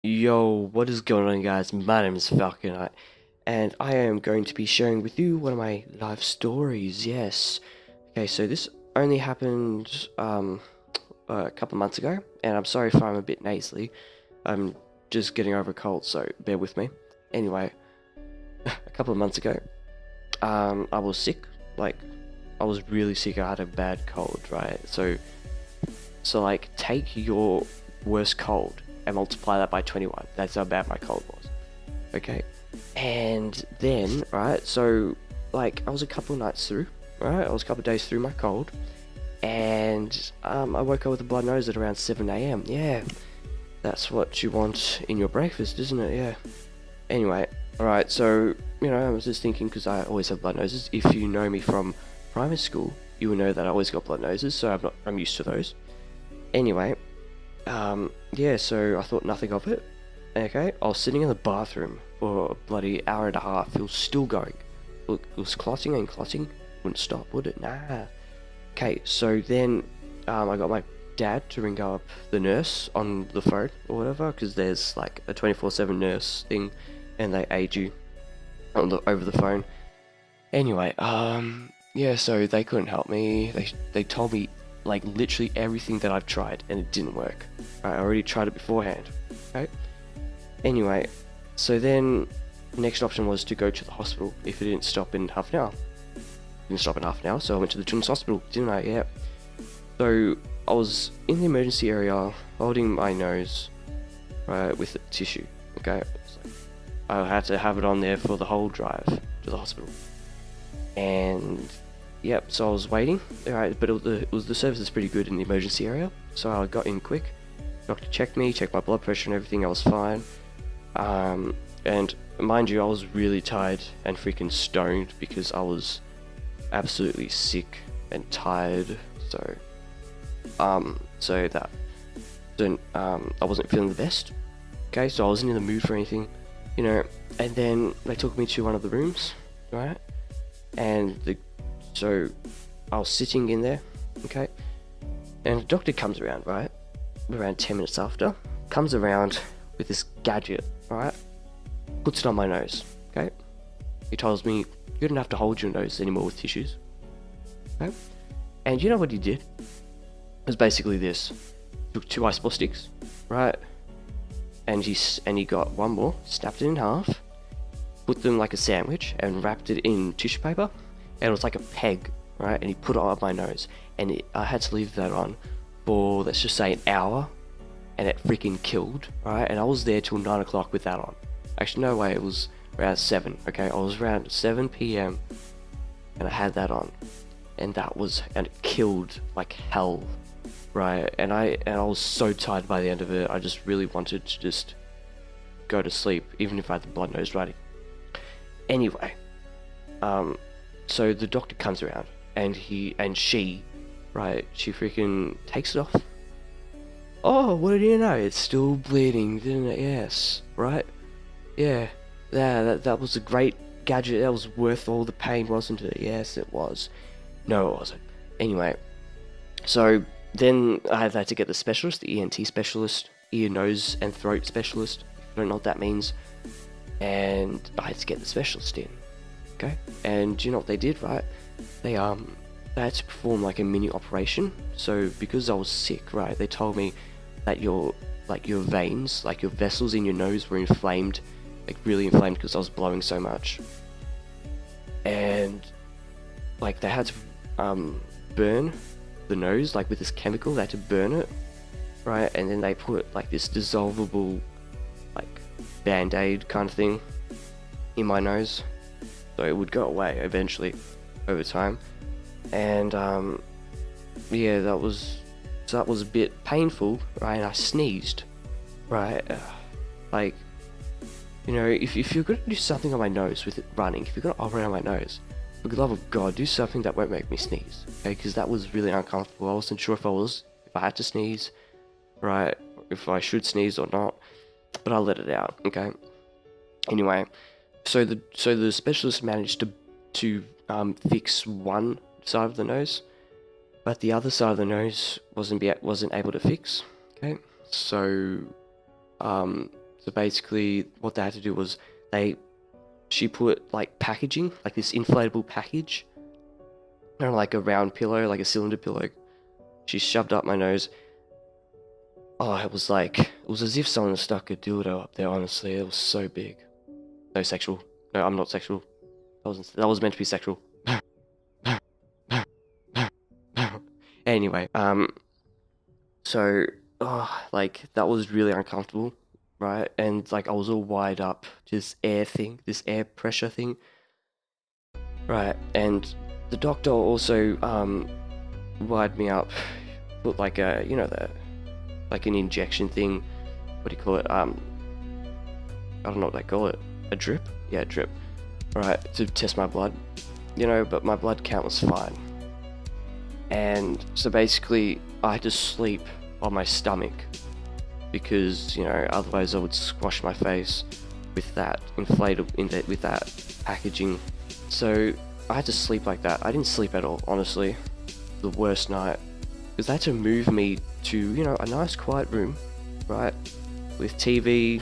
Yo, what is going on, guys? My name is FalconHeight, and I am going to be sharing with you one of my life stories. Yes. Okay, so this only happened a couple of months ago, and I'm sorry if I'm a bit nasally. I'm just getting over a cold, so bear with me. Anyway, a couple of months ago, I was sick. Like, I was really sick. I had a bad cold, right? So like, take your worst cold and multiply that by 21. That's how bad my cold was. Okay. And then, right, so like I was a couple of nights through, right? I was a couple of days through my cold, and I woke up with a blood nose at around 7 a.m. Yeah, that's what you want in your breakfast, isn't it? Yeah. Anyway, alright, so, I was just thinking, because I always have blood noses. If you know me from primary school, you will know that I always got blood noses, so I'm used to those. Anyway, yeah, so I thought nothing of it. Okay, I was sitting in the bathroom for a bloody hour and a half. It was still going. Look, it was clotting and clotting. Wouldn't stop, would it? Nah. Okay, so then I got my dad to ring up the nurse on the phone or whatever, because there's like a 24/7 nurse thing, and they aid you over the phone. Anyway, yeah, so they couldn't help me. They told me like literally everything that I've tried, and it didn't work. I already tried it beforehand. Okay. Anyway, so then the next option was to go to the hospital if it didn't stop in half an hour. It didn't stop in half an hour, so I went to the children's hospital, didn't I? Yeah. So I was in the emergency area holding my nose, right, with a tissue. Okay. So I had to have it on there for the whole drive to the hospital. And yep, so I was waiting, alright, but the service is pretty good in the emergency area, so I got in quick. Doctor checked me, checked my blood pressure and everything, I was fine. And mind you, I was really tired and freaking stoned because I was absolutely sick and tired, so I wasn't feeling the best. Okay, so I wasn't in the mood for anything, and then they took me to one of the rooms, right? And so I was sitting in there, okay, and the doctor comes around, right, around 10 minutes after, comes around with this gadget, right, puts it on my nose, okay. He tells me, you don't have to hold your nose anymore with tissues, okay. And you know what he did? It was basically this. Took 2 ice ball sticks, right, and he got one more, snapped it in half, put them like a sandwich, and wrapped it in tissue paper, and it was like a peg, right, and he put it on my nose, and I had to leave that on for, let's just say, an hour, and it freaking killed, right, and I was there till 9 o'clock with that on. Actually, no way, it was around 7, okay, I was around 7 p.m, and I had that on, and it killed like hell, right, and I was so tired by the end of it. I just really wanted to just go to sleep, even if I had the blood nose running. Anyway, so the doctor comes around, and she freaking takes it off. Oh, what did you know? It's still bleeding, didn't it? Yes, right? Yeah, that was a great gadget. That was worth all the pain, wasn't it? Yes, it was. No, it wasn't. Anyway, so then I had to get the specialist, the ENT specialist, ear, nose, and throat specialist. If you don't know what that means. And I had to get the specialist in, okay? And do you know what they did, right? They had to perform like a mini operation. So because I was sick, right, they told me that your veins, like your vessels in your nose were inflamed, like really inflamed because I was blowing so much. And like they had to burn the nose like with this chemical. They had to burn it, right? And then they put like this dissolvable like band-aid kind of thing in my nose, so it would go away eventually over time. And yeah, that was a bit painful, right? And I sneezed, right? Like, if you're gonna do something on my nose with it running, if you're gonna operate on my nose, for the love of God, do something that won't make me sneeze, okay? Because that was really uncomfortable. I wasn't sure if I had to sneeze, right? If I should sneeze or not, but I let it out, okay? Anyway, so the specialist managed to fix one side of the nose, but the other side of the nose wasn't able to fix, okay? So So basically, what they had to do was she put like packaging, like this inflatable package, and like a round pillow, like a cylinder pillow. She shoved up my nose. Oh, it was as if someone stuck a dildo up there. Honestly, it was so big. No sexual. No, I'm not sexual. That was meant to be sexual. Anyway, so, like, that was really uncomfortable, right? And, like, I was all wired up to this air pressure thing, right? And the doctor also, wired me up, put like a, like an injection thing, what do you call it? I don't know what they call it. A drip? Yeah, a drip. Alright, to test my blood, but my blood count was fine. And so basically, I had to sleep on my stomach because, otherwise I would squash my face with that with that packaging. So I had to sleep like that. I didn't sleep at all, honestly. The worst night. Because they had to move me to, a nice quiet room, right? With TV,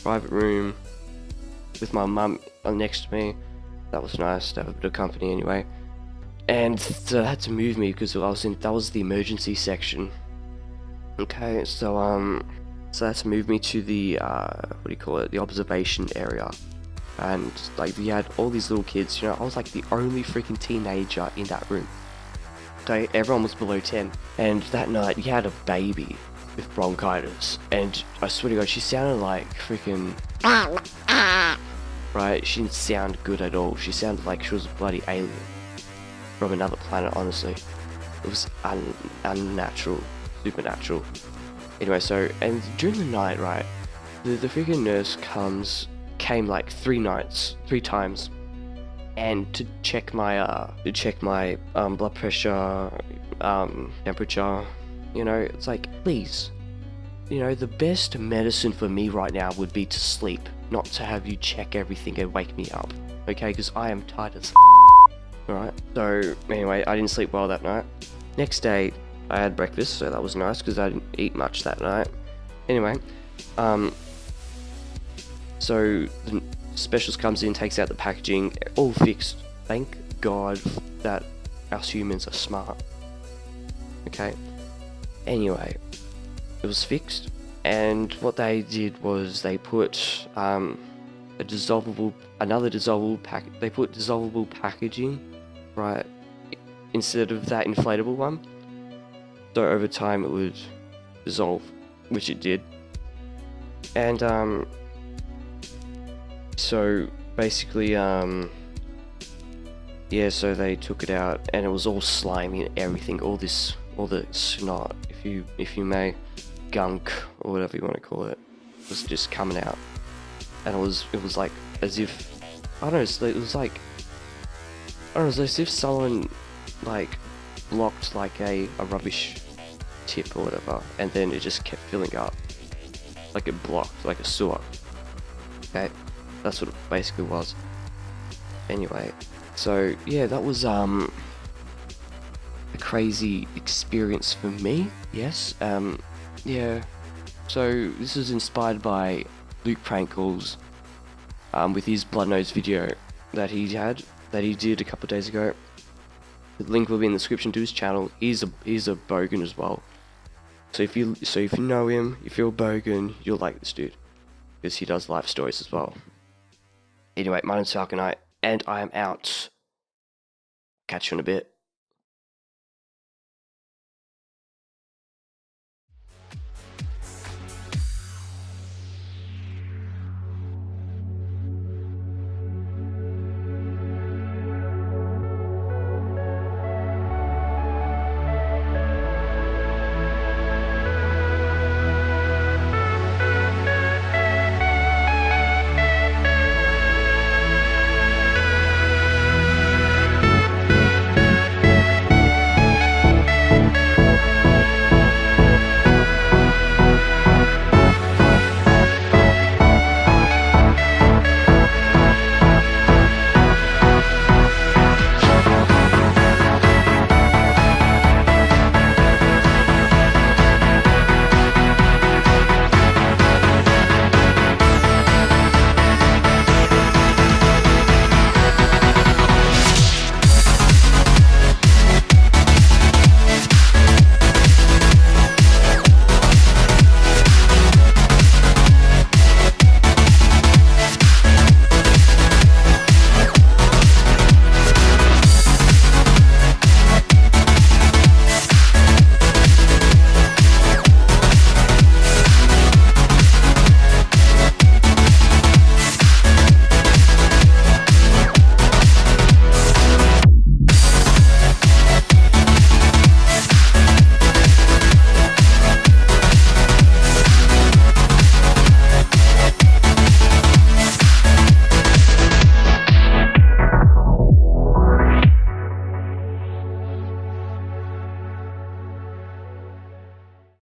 private room, with my mum next to me. That was nice to have a bit of company anyway. And so they had to move me because that was the emergency section. Okay, so they had to move me to the the observation area. And like we had all these little kids, I was like the only freaking teenager in that room. Okay, everyone was below 10. And that night he had a baby with bronchitis. And I swear to God, she sounded like freaking right, she didn't sound good at all. She sounded like she was a bloody alien from another planet, honestly. It was unnatural, supernatural. Anyway, and during the night, right, the freaking nurse came like 3 times, and to check my blood pressure, temperature, it's like, please, the best medicine for me right now would be to sleep, not to have you check everything and wake me up, okay, because I am tired as Alright, so anyway, I didn't sleep well that night. Next day, I had breakfast, so that was nice because I didn't eat much that night. Anyway, so the specialist comes in, takes out the packaging, all fixed. Thank God that us humans are smart. Okay. Anyway, it was fixed, and what they did was they put they put dissolvable packaging, right, instead of that inflatable one. So over time it would dissolve, which it did. And so basically so they took it out and it was all slimy and everything, all the snot, if you may, gunk or whatever you want to call it, was just coming out. And it was like as if, I don't know, it was as if someone like blocked like a rubbish tip or whatever, and then it just kept filling up, like it blocked, like a sewer. Okay, that's what it basically was. Anyway, so yeah, that was a crazy experience for me. Yes, yeah. So this was inspired by Luke Prankel's with his blood nose video that he did a couple of days ago. The link will be in the description to his channel. He's a bogan as well. So if you know him, if you're a bogan, you'll like this dude, because he does life stories as well. Anyway, my name's FalconHeight, and I am out. Catch you in a bit.